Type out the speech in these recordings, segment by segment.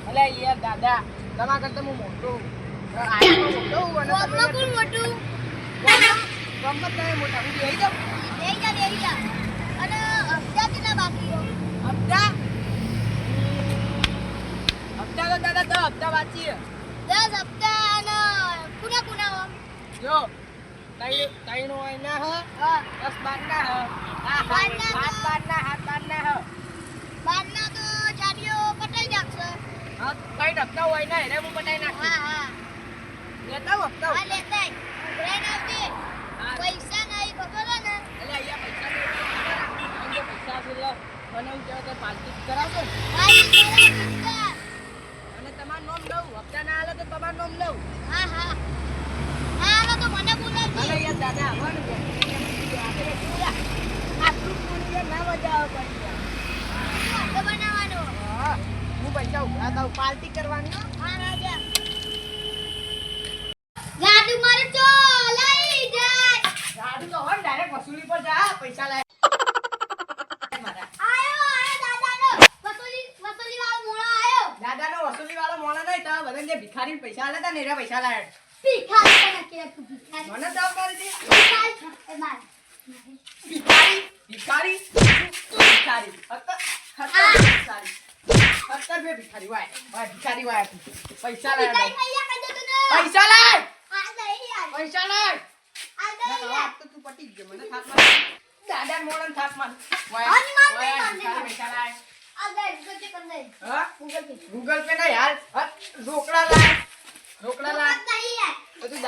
અલે યાર દાદા તમારા કરતા હું મોટો મોટું તમે મોટા હું લઈ જાઉં અને હપ્તા કેટલા બાકી હપ્તા તો દાદા 10 હપ્તા બાકી 10 હપ્તા અને કુના જો તઈ નો હોય ના હ હા 10 12 ના હ આ 7 12 હ બારના તો ચાબીઓ પટાઈ નાખશે હા કઈ હપ્તા હોય ના એને હું બતાઈ નાખી હા લેતા હપ્તા હા લેતા બ્રેન આવજે પૈસા નહીં ખબર હે ને અલે અહીંયા પૈસા છે લે મને હું કહો કે પાર્ટી કરાવજો અને તમારું નામ લઉં હપ્તા ના આલે તો તમારું નામ લઉં હા હાલો તો મને બોલાવજે અલે યાર દાદા આવવાનું છે આપણે પૂરા આટલું પૂરી ના મજા આવે પડી તો બનાવવાનો હા હું પૈસા ઉભા થાઉં પાર્ટી કરવાની હો હા રાજા ગાડી મારે તો લઈ જાય ગાડી તો હોય ડાયરેક્ટ વસૂલી પર જા પૈસા લાય આયો દાદાનો વસૂલી વાળો મોળો આયો દાદાનો વસૂલી વાળો મોણો નહીં તો બધા જે ભિખારી પૈસા આલે તા ને એના પૈસા લાય ભિખારી તને કે તું ભિખારી મને તો કરી દે ભિખારી એ માર ભિખારી હત્તર બે ભિખારી વાય ભિખારી વાય પૈસા લાય ભિખારી ભૈયા કહી દો તને પૈસા લાય આ દઈ યાર પૈસા લાય આ દઈ યાર તો તું પટી ગયો મને થાપ માર દાદા મોણન થાપ માર આની માર ભિખારી પૈસા લાય આ દઈ ગૂગલ પે કર દે હા ગૂગલ પે ગૂગલ પે ના યાર રોકડા લાય નહીં યાર તો તું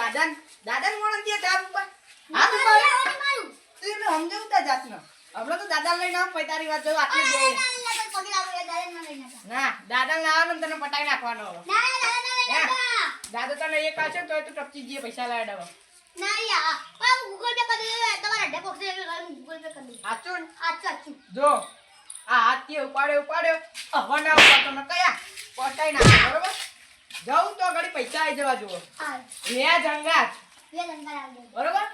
દાદા મોણન કે થાપ ઉપર હા તું મારું સમજાવું તા જાતનો હમણાં તો દાદા લઈને આવ પછી તારી વાત જો આટલી જ ના દાદા લાવવાનો ને તને પટાઈ નાખવાનો દાદા તને એક આવશે તો તું ટપચી જઈએ પૈસા લાવે ડબો સાચું ને? જો આ હાથ કે ઉપાડ્યો હવે ના ઉપાડતો ને કયા પટાઈ નાખે બરોબર જાઉં તો ઘડી પૈસા આવી જવા જુઓ લે જંગાત બરોબર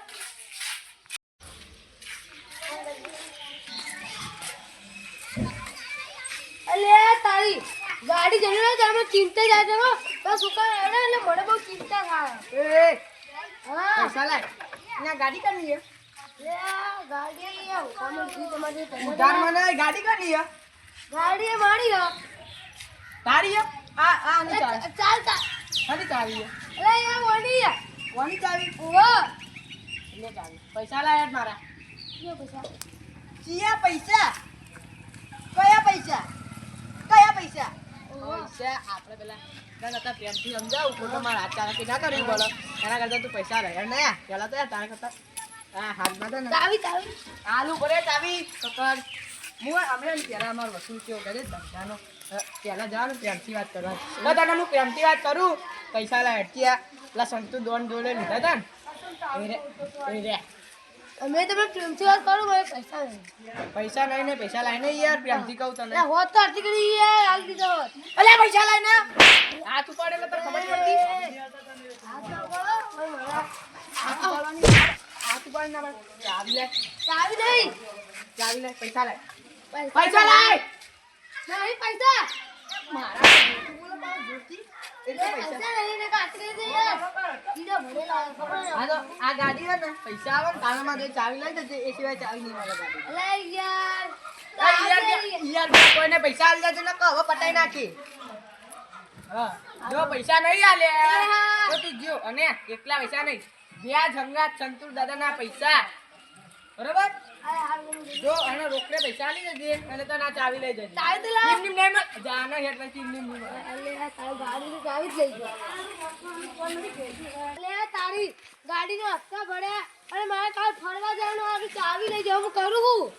અલે તારી ગાડી જઈને તમે ચિંતા જાય છો બસ સુકા એટલે મને બહુ ચિંતા થાય એ હા પૈસા લાય ના ગાડી કરની છે લે ગાડી આવ કોમે જી તમારી ઉધાર મને ગાડી કરની છે ગાડી મારી હો તારી છે આ ની ચાવી ચાલતા ખાલી ચાવી છે અલે યાર વણી કોની ચાવી ઓ લે ચાવી પૈસા લાય યાર મારા યો પૈસા કયા પૈસા પૈસા પૈસા આપણે પેલા હતા પ્રેમથી સમજાવું ખોટો મારા હાથ ચાલા કે ના કર્યું બોલો એના કરતા તું પૈસા રહે ને પેલા તો તારા કરતા હા હાથમાં તો ને ચાવી આલુ ભરે ચાવી કકર હું હમણાં પહેલા અમારો વસૂલ કેવો કરે ધંધાનો પહેલા જવાનું પ્રેમથી વાત કરવા તને હું પ્રેમથી વાત કરું પૈસા લાય અટક્યા પેલા સંતુ દોન જોડે લીધા હતા ને એ રે અમે તમે પ્રેમથી વાત કરો મને પૈસા નહીં પૈસા નહીં ને પૈસા લાઈને યાર પ્રેમથી કહું તને હોત તો આટલી કરી યાર હાલ દીધો હોત અલે પૈસા લાઈને હાથ ઉપાડે એટલે તને ખબર પડતી હાથ ઉપાડ ના ચાવી લે ચાવી લે પૈસા લાય પૈસા લાય નહીં પૈસા મારા બોલો બહુ જોરથી એટલે પૈસા પૈસા નહીં ને કાટરી દે યાર સીધા ભરેલા ખબર આ તો આ ગાડી હે ને પૈસા આવે ને તારામાં જો ચાવી લઈ જજે એ સિવાય ચાવી નહીં મળે ગાડી અલે યાર યાર કોઈને પૈસા આલી દેજો ને કહો પટાઈ નાખી હા જો પૈસા નહીં આલે તો તું જો અને એકલા પૈસા નહીં વ્યાજ હંગાત સંતુર દાદાના પૈસા બરાબર જો અને રોકડે પૈસા આલી દેજે અને તો ના ચાવી લઈ જજે ચાવી તો લાવ નિમ નહીં જાના હેડ પછી નિમ અલે તારી ગાડી ચાવી જ લઈ ગયો અલે તારી ગાડીનો હપ્તા ભર્યા અને મારે કાલ ફરવા જવાનું આ ચાવી લઈ જાવ હું કરું હું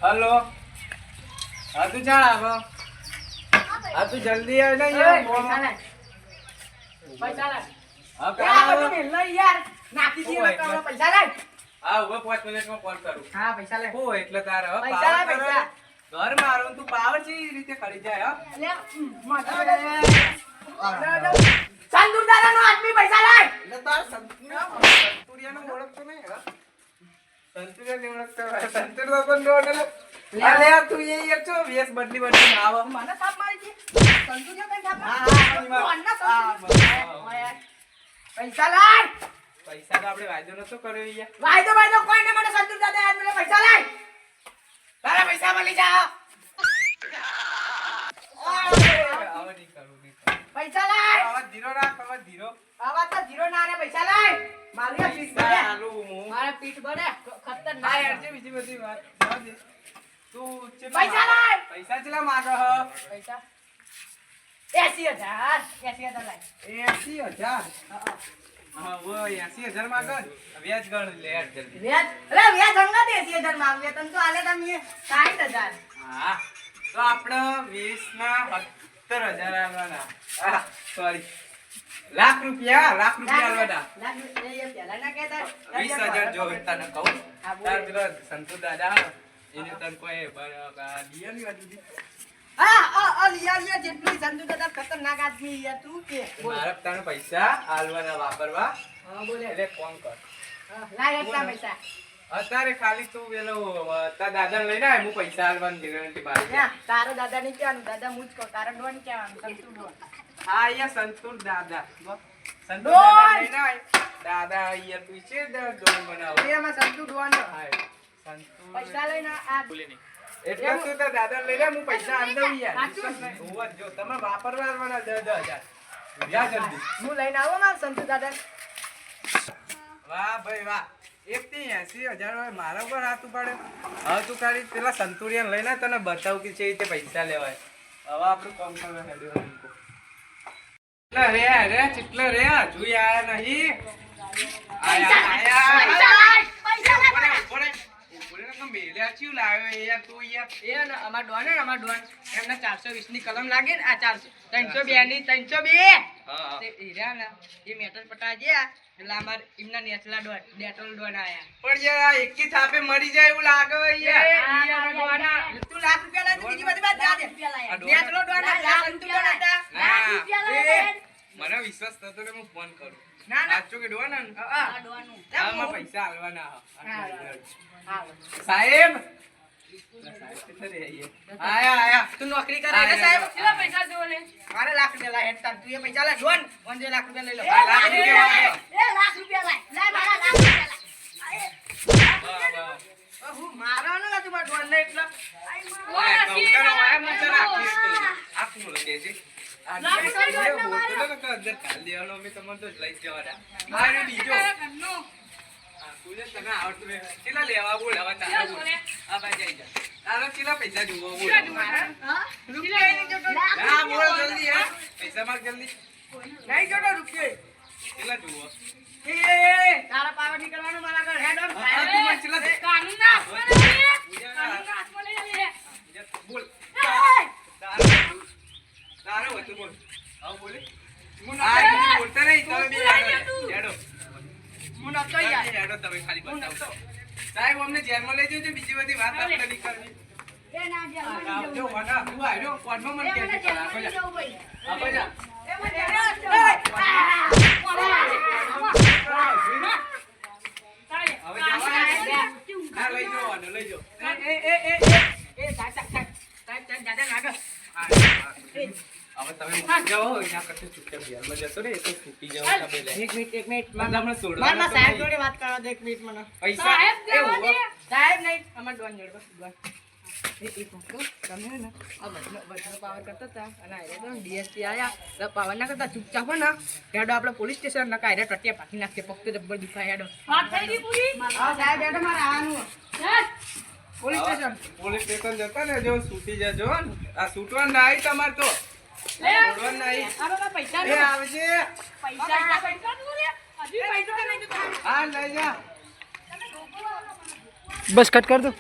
हेलो हाँ तू चाल आवा हाँ तू जल्दी आ ना यार પૈસા લાય हाँ આ બધું મેલ યાર નાખી દે એટલે પૈસા લાય हाँ वो 5 मिनट में फोन करूँ હા પૈસા લાય हो એટલે તારે હવે પૈસા લાય, પાવર પૈસા. ઘર મારું તું પાવર ચી રીતે ખડી જાય હા સંતુર દાદાનો આદમી પૈસા લાય એટલે તાર સંતુરિયાનો ઓળખતો નહીં સંતૂર દાદાને દોડે લે. અલે આ તું એ યાર છો વેશ બદલી આવ. મને થાપ મારી છે સંતુજો કઈ થાપ હા, કોણના હા, સંતુજો? બસ. પૈસા લાય પૈસા તો આપણે વાયદો નતો કર્યો યાર. વાયદો કોઈ ને મને સંતુર દાદા આજ મને પૈસા લાય તારા પૈસા મળી જા આવા નહીં કરું. પૈસા લાય આવા ધીરો રાખ, આવા ધીરો. આવા તો જીરો ના રે પૈસા લાય મારી આ પીઠ બને ચાલુ હું. મારા પીઠ બને હા ખતરનાક યાર, જે બીજી બધી વાત જવા દે. તું ચેટલા પૈસા લાય. પૈસા ચેટલા માંગે હ? પૈસા 80,000 લાય 80,000. હા, વો 80,000 માંગે ને? વ્યાજ ગણ લે યાર જલ્દી. વ્યાજ અંગા 80,000 માંગે તને તો આલે તમે 60,000 હા, તો આપણે 20 ના 70,000 આવવાના. હા, sorry. લાખ રૂપિયા આવવાના. પેલા ના કહેતા 20,000 જો તને કહું. હા, બોલ. તાર પેલો સંતુ દાદા એને તને કોઈ દિયા ની વાત દીધી. લિયા જેટલી સંતુ દાદા ખતરનાક આદમી યાર તું કે બોલ મારે તને પૈસા આલવાના વાપરવા. હા બોલે એટલે ફોન કર. લાય એટલા પૈસા અત્યારે ખાલી તું પેલો તાર દાદા લઈને આય, હું પૈસા આલવાની ગેરંટી મારી. ના, તારો દાદા નહીં કહેવાનું દાદા હું જ કહું તારો ડોન કહેવાનું સંતુ ડોન હા, અહીંયા સંતુર દાદા. સંતુર ડોન! દાદા લઈને આય. દાદા અહીંયા પૂછે ડોન બનાવો. એમાં સંતુ ડોન હાય, સંતુર. પૈસા લઈને આ એટલે તું તાર દાદા લઈને આય, હું પૈસા આલ દઉં યાર. સાચું? વિશ્વાસ નહીં. હોવા જ જો તમે વાપરવા આલવાના 10,000. જા જલ્દી. હું લઈને આવો માં સંતુ દાદા વાહ ભાઈ વાહ. 80,000 હોય મારા પર હાથ ઉપાડે. હવે તું ખાલી પેલા સંતુરિયન લઈને તને બતાવું કે છે રીતે પૈસા લેવાય. હવે આપણું કામ કરવા હેડ્યો મૂકો. ચિટલા રે જોઈ આયા નહીં. મેલ્યા ચિયું લાવ્યો યાર તું યાર. એ ને અમાર ડોન એમને 420 ની કલમ લાગે ને આ 302 ની 302 હા. તે હીરા ને એ મેટર પટા ગયા એટલે અમાર એમના નેચલા ડેટોલ ડોન આયા પણ યાર આ એકી થાપે મરી જાય એવું લાગે યાર. તું લાખ રૂપિયા લાય તો બીજી બધી વાત જા દે આ ડોન- નેચલો ડોન લાખ રૂપિયા લાતા ના, મને વિશ્વાસ થતો ને હું ફોન કરું. ના, ના. સાચું કે ડોન ને? હા હા, મારા પૈસા આલવાના હા. હા. સાહેબ કેટલા રે આયા? તું નોકરી કરે ને સાહેબ કેટલા પૈસા જોવો લે મારે લાખ રૂપિયા લાય હેડતા તું એ પૈસા લે ડોન 1 લાખ રૂપિયા લઈ લો આ લાખ રૂપિયા માંગો. લાખ રૂપિયા લાય મારા લાખ રૂપિયા વાહ, વાહ. હું મારવાનો નથી મારા ડોન ને એટલે ઓય, કૌટાનો વાયા મને રાખીશ તું. આ કોણ લે છે? આ લાખ રૂપિયા જે ડોનના બોલતો હતો ને કે અંદર કાઢી દેવાનો, અમે તમને તો જ લઈ જ જવાના. આ રહ્યો બીજો. આ કુલે તને આવડતું નહીં. કેટલા લેવા બોલ હવે તારા બોલ. આ ભાઈ જઈ જા. તારા કેટલા પૈસા જોવો બોલ. રૂપિયા નહીં જોતો હા, બોલ જલ્દી હા. પૈસા માંગ જલ્દી. નહીં જોતો રૂપિયા કેટલા જોવો? એ તારા પાવર નીકળવાનો મારા ઘર હેડ ઓન હા, તું મને કેટલા દે? કાનૂનના હાથમાં લઈ લે. કાનૂનના હાથમાં લઈ લે. બોલ. એ! તારે હતું બોલ. હવે બોલે. આ બીજું બોલતા નહીં. તમે બી હેડો. હેડો. હું નતો યાર હેડો તમે ખાલી બતાવો. સાહેબ અમને જેલમાં લઈ જજો, બીજી બધી વાત આપણે નહીં કરવી. એ ના જા, મળી જવું આવજો, ભાઈ. વાના. તું આવ્યો, કોર્ટમાં મને એ મને કહેજે જેલમાં પેલા. મળી જવું ભાઈ. આપો જા. એ મને જેલમાં મળી જવું હવે જવાનું. ના, લઈ જાઓ આને, લઈ જાઓ. સાહેબ દાદા લાગે હા, હા. હવે તમે મૂકી જાઓ, અહીંયા કશું ચૂપચાપ જેલમાં જશો ને, એ તો છૂટી જાઓ તમે લે. એક મિનિટ મને હમણાં છોડવાના મારા તો સાહેબ નહીં. જોડે વાત કરવા દે એક મિનિટ મને પૈસા સાહેબ એ દેવા ઉભો. દે. સાહેબ નહીં અમાર ડોન જોડે બસ ડોન એક વખત તમે હે ને આ બધનો પાવર કરતા હતા અને આયરે તો ડીએસપી આયા તો પાવર ના કરતા ચૂપચાપ હો ને હેડો આપણે પોલીસ સ્ટેશન ના કાયરે ટટિયા પાકી નાખશે પગ જબ્બર દુખાય હેડો વાત થઈ ગઈ પૂરી? હા સાહેબ હેડો મારે આવવાનું ચાલ. પોલીસ સ્ટેશન પોલીસ સ્ટેશન જતા ને જો છૂટી જજો હો ને. આ છૂટવાનું નહીં તમારે તો લે. છોડવાનું નહીં. આ બધા પૈસા એ આવજે. પૈસા જોવો લે. હજી પૈસા નહીં જોતા. હા લઈ જા. બસ કટ કર દો